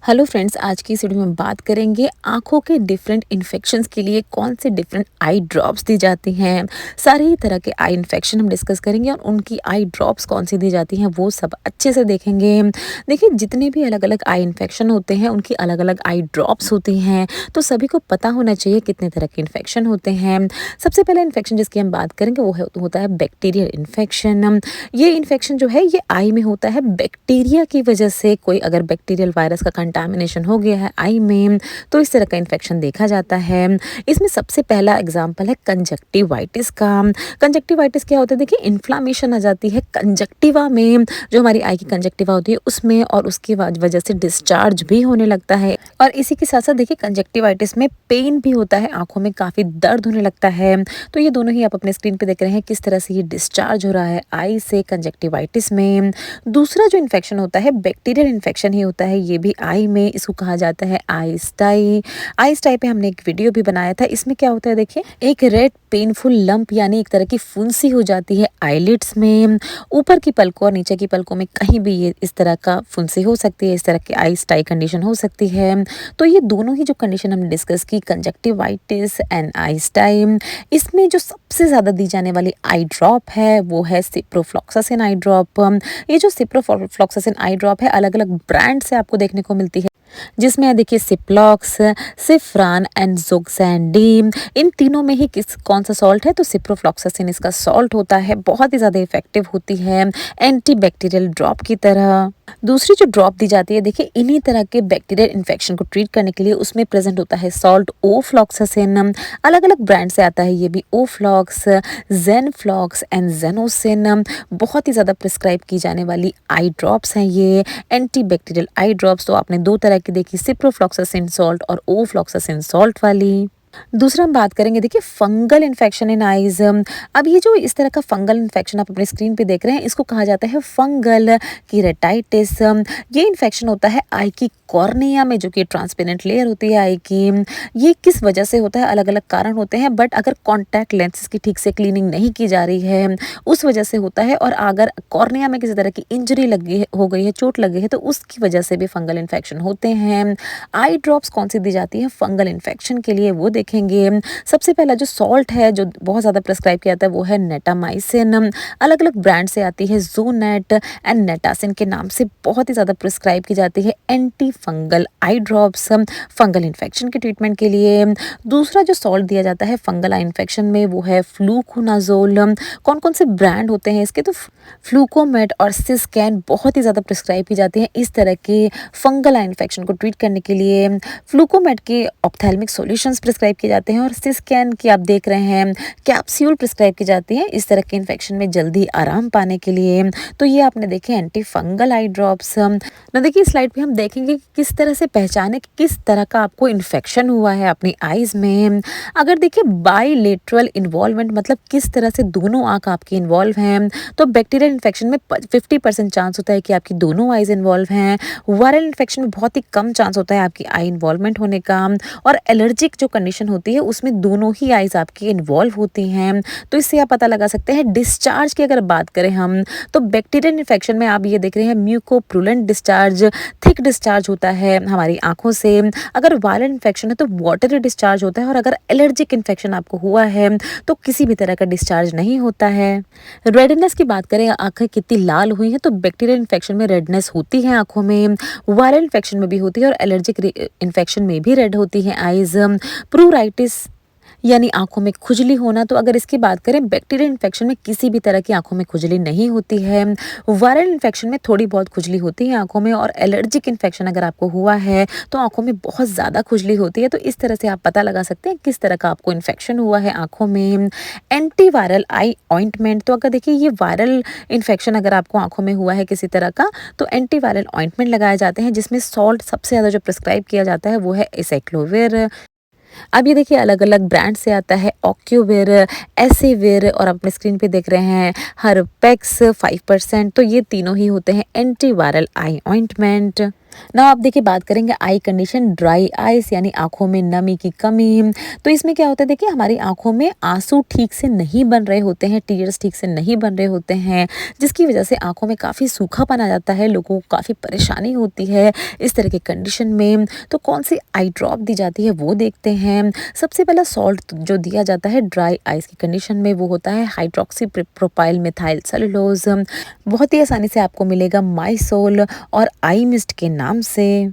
Hello friends, आज की इस वीडियो में बात करेंगे आँखों के डिफरेंट इन्फेक्शंस के लिए कौन से डिफरेंट आई ड्रॉप्स दी जाती हैं। सारे ही तरह के आई इन्फेक्शन हम डिस्कस करेंगे और उनकी आई ड्रॉप्स कौन सी दी जाती हैं वो सब अच्छे से देखेंगे। देखिए, जितने भी अलग-अलग आई इन्फेक्शन होते हैं उनकी अलग-अलग आई ड्रॉप्स होती हैं, तो सभी को पता होना चाहिए कितने तरह के इन्फेक्शन होते हैं। सबसे पहला इन्फेक्शन जिसकी हम बात करेंगे वो होता है बैक्टीरियल इन्फेक्शन। ये इन्फेक्शन जो है ये आई में होता है बैक्टीरिया की वजह से। कोई अगर बैक्टीरियल वायरस का कंटामिनेशन हो गया है आई में तो इस तरह का इन्फेक्शन देखा जाता है। इसमें सबसे पहला एग्जाम्पल है कंजक्टिवाइटिस का। कंजक्टिवाइटिस क्या होता है? देखिए, इन्फ्लामेशन आ जाती है कंजक्टिवा में, जो हमारी आई की कंजक्टिवा होती है उसमें, और उसकी वजह से डिस्चार्ज भी होने लगता है। और इसी के साथ साथ देखिए, कंजक्टिवाइटिस में पेन भी होता है, आंखों में काफ़ी दर्द होने लगता है। तो ये दोनों ही आप अपने स्क्रीन पे देख रहे हैं किस तरह से ये डिस्चार्ज हो रहा है आई से कंजक्टिवाइटिस में। दूसरा जो इन्फेक्शन होता है बैक्टीरियल इन्फेक्शन ही होता है, ये भी आई में। इसको कहा जाता है आई स्टाई। आई स्टाई पे हमने एक वीडियो भी बनाया था। इसमें क्या होता है, देखिए, एक रेड पेनफुल लंप यानी एक तरह की फुंसी हो जाती है आईलिड्स में। ऊपर की पलकों और नीचे की पलकों में कहीं भी ये इस तरह का फुंसी हो सकती है, इस तरह की आई स्टाई कंडीशन हो सकती है। तो ये दोनों ही जो कंडीशन हमने डिस्कस की, कंजक्टिवाइटिस एंड आई स्टाई, इसमें जो सबसे ज़्यादा दी जाने वाली आई ड्रॉप है वो है सिप्रोफ्लॉक्सासिन आई ड्रॉप। ये जो सिप्रोफ्लॉक्सासिन आई ड्रॉप है अलग अलग ब्रांड से आपको देखने को मिलती है, जिसमें देखिए सिप्लॉक्स, सिफ्रान एंड ज़ोक्सैंडी। इन तीनों में ही कौन सा सॉल्ट है? तो सिप्रोफ्लॉक्सासिन इसका सॉल्ट होता है, बहुत ही ज़्यादा इफेक्टिव होती है एंटीबैक्टीरियल ड्रॉप की तरह। दूसरी जो ड्रॉप दी जाती है, देखिए, इन्हीं तरह के बैक्टीरियल इन्फेक्शन को ट्रीट करने के लिए उसमें प्रेजेंट होता है सॉल्ट ओफ्लॉक्सासिन। अलग अलग ब्रांड से आता है ये भी, ओफ्लॉक्स, जेनफ्लॉक्स एंड जेनोसिन। बहुत ही ज़्यादा प्रिस्क्राइब की जाने वाली आई ड्रॉप्स हैं ये, एंटीबैक्टीरियल आई ड्रॉप्स। तो आपने दो तरह की देखी, सिप्रोफ्लॉक्सासिन सॉल्ट और ओफ्लॉक्सासिन सॉल्ट वाली। दूसरा हम बात करेंगे, देखिए, फंगल इन्फेक्शन इन आइज। अब ये जो इस तरह का फंगल इन्फेक्शन आप अपने स्क्रीन पे देख रहे हैं, इसको कहा जाता है फंगल कीरेटाइटिस। ये इन्फेक्शन होता है आई की कॉर्निया में, जो कि ट्रांसपेरेंट लेयर होती है आई की। ये किस वजह से होता है? अलग अलग कारण होते हैं, बट अगर कॉन्टैक्ट लेंसेज की ठीक से क्लीनिंग नहीं की जा रही है उस वजह से होता है। और अगर कॉर्निया में किसी तरह की इंजरी हो गई है, चोट लग गई है, तो उसकी वजह से भी फंगल इन्फेक्शन होते हैं। आई ड्रॉप्स कौन सी दी जाती है फंगल इन्फेक्शन के लिए वो देखेंगे। सबसे पहला जो सॉल्ट है जो बहुत ज़्यादा प्रिस्क्राइब किया जाता है वो है नेटामाइसिन। अलग अलग ब्रांड से आती है, ज़ोनेट एंड नेटासिन के नाम से बहुत ही ज़्यादा प्रिस्क्राइब की जाती है anti fungal eye drops fungal infection के ट्रीटमेंट के लिए। दूसरा जो सॉल्ट दिया जाता है फंगल आई इन्फेक्शन में वो है फ्लूकोनाजोल। कौन कौन से ब्रांड होते हैं इसके? तो फ्लूकोमेट और सिस्कैन बहुत ही ज़्यादा प्रिस्क्राइब की जाती हैं इस तरह के फंगल आई इन्फेक्शन को ट्रीट करने के लिए। फ्लूकोमेट के ऑप्थेल्मिक सॉल्यूशंस प्रिस्क्राइब किए जाते हैं, और सिस्कैन की आप देख रहे हैं कैप्सूल प्रिस्क्राइब की जाती है इस तरह के इन्फेक्शन में जल्दी आराम पाने के लिए। तो ये आपने देखे एंटी फंगल आई ड्रॉप्स। ना देखिए, स्लाइड पे हम देखेंगे कि किस तरह से पहचाने कि किस तरह का आपको इन्फेक्शन हुआ है अपनी आईज में। अगर देखिए बाईलेटरल इन्वॉल्वमेंट, मतलब किस तरह से दोनों आंख आपकी इन्वॉल्व हैं, तो बैक्टीरियल इन्फेक्शन में 50% चांस होता है कि आपकी दोनों आईज इन्वॉल्व हैं। वायरल इन्फेक्शन में बहुत ही कम चांस होता है आपकी आई इन्वॉल्वमेंट होने का। और एलर्जिक जो कंडीशन होती है उसमें दोनों ही आईज आपकी इन्वॉल्व होती हैं। तो इससे आप पता लगा सकते हैं। डिस्चार्ज की अगर बात करें हम, तो बैक्टीरियल इन्फेक्शन में आप ये देख रहे हैं म्यूकोप्रुलेंट डिस्चार्ज, थिक डिस्चार्ज होता है हमारी आंखों से। अगर वायरल इन्फेक्शन है तो वाटरी डिस्चार्ज होता है, और अगर एलर्जिक इन्फेक्शन आपको हुआ है तो किसी भी तरह का डिस्चार्ज नहीं होता है। रेडनेस की बात करें, आंखें कितनी लाल हुई हैं, तो बैक्टीरियल इन्फेक्शन में रेडनेस होती है आंखों में, वायरल इन्फेक्शन में भी होती है, और एलर्जिक इन्फेक्शन में भी रेड होती है आइज। प्रूराइटिस यानी आंखों में खुजली होना, तो अगर इसकी बात करें बैक्टीरियल इन्फेक्शन में किसी भी तरह की आंखों में खुजली नहीं होती है। वायरल इन्फेक्शन में थोड़ी बहुत खुजली होती है आंखों में, और एलर्जिक इन्फेक्शन अगर आपको हुआ है तो आंखों में बहुत ज़्यादा खुजली होती है। तो इस तरह से आप पता लगा सकते हैं किस तरह का आपको इन्फेक्शन हुआ है आंखों में। एंटीवायरल आई ऑइंटमेंट, तो अगर देखिए ये वायरल इन्फेक्शन अगर आपको आंखों में हुआ है किसी तरह का, तो एंटीवायरल ऑइंटमेंट लगाए जाते हैं, जिसमें सॉल्ट सबसे ज़्यादा जो प्रिस्क्राइब किया जाता है वो है एसाइक्लोविर। अब ये देखिए अलग अलग ब्रांड से आता है, ऑक्यूविर, एसीविर, और आप अपने स्क्रीन पे देख रहे हैं हर्पेक्स 5%। तो ये तीनों ही होते हैं एंटीवायरल आई ऑइंटमेंट। ना आप देखिए बात करेंगे आई कंडीशन ड्राई आइज़ यानी आँखों में नमी की कमी। तो इसमें क्या होता है देखिए हमारी आँखों में आँसू ठीक से नहीं बन रहे होते हैं, टीयर्स ठीक से नहीं बन रहे होते हैं, जिसकी वज़ह से आँखों में काफ़ी सूखापन आ जाता है, लोगों को काफ़ी परेशानी होती है इस तरह के कंडीशन में। तो कौन-सी आई ड्रॉप दी जाती है वो देखते हैं। सबसे पहला सॉल्ट जो दिया जाता है ड्राई आइज़ की कंडीशन में वो होता है हाइड्रॉक्सी प्रोपाइल मेथाइल सेलुलोज़। बहुत ही आसानी से आपको मिलेगा माइसोल और आई मिस्ट के नाम से।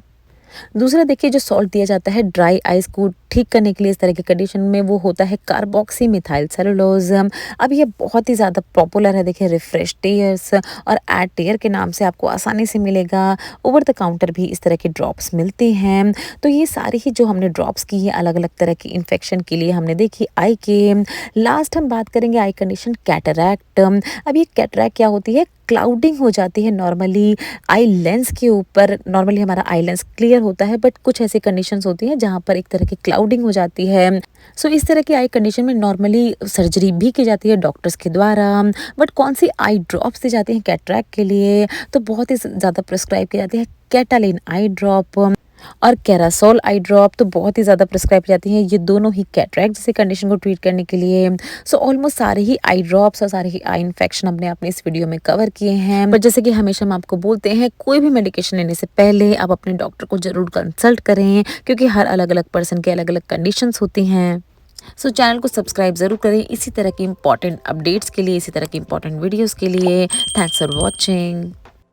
दूसरा देखिए जो सॉल्ट दिया जाता है ड्राई आइज़ को ठीक करने के लिए इस तरह की कंडीशन में वो होता है कार्बोक्सी मिथाइल सेलुलोज। अब ये बहुत ही ज़्यादा पॉपुलर है देखिए रिफ्रेश टीयर्स और एड टीयर के नाम से आपको आसानी से मिलेगा। ओवर द काउंटर भी इस तरह की ड्रॉप्स मिलती हैं। तो ये सारी ही जो हमने ड्रॉप्स की है अलग अलग तरह की इन्फेक्शन के लिए हमने देखी आई के। लास्ट हम बात करेंगे आई कंडीशन कैटरैक्ट। अब ये कैटरैक्ट क्या होती है, क्लाउडिंग हो जाती है नॉर्मली आई लेंस के ऊपर। नॉर्मली हमारा आई लेंस क्लियर होता है बट कुछ ऐसी कंडीशंस होती हैं जहाँ पर एक तरह की क्लाउडिंग हो जाती है। सो इस तरह की आई कंडीशन में नॉर्मली सर्जरी भी की जाती है डॉक्टर्स के द्वारा। बट कौन सी आई ड्रॉप्स दी जाती हैं कैटरैक्ट के लिए, तो बहुत ही ज़्यादा प्रिस्क्राइब की जाती है कैटालिन आई ड्रॉप और कैरासोल आई ड्रॉप, तो बहुत ही ज़्यादा प्रिस्क्राइब की जाती हैं ये दोनों ही कैटरैक्ट जैसी कंडीशन को ट्रीट करने के लिए। सो ऑलमोस्ट सारे ही आई ड्रॉप्स और सारे ही आई इन्फेक्शन हमने अपने इस वीडियो में कवर किए हैं। बट जैसे कि हमेशा हम आपको बोलते हैं कोई भी मेडिकेशन लेने से पहले आप अपने डॉक्टर को ज़रूर कंसल्ट करें, क्योंकि हर अलग अलग पर्सन के अलग अलग कंडीशंस होती हैं। सो चैनल को सब्सक्राइब ज़रूर करें इसी तरह की इंपॉर्टेंट अपडेट्स के लिए, इसी तरह की इंपॉर्टेंट वीडियोज़ के लिए। Thanks for watching.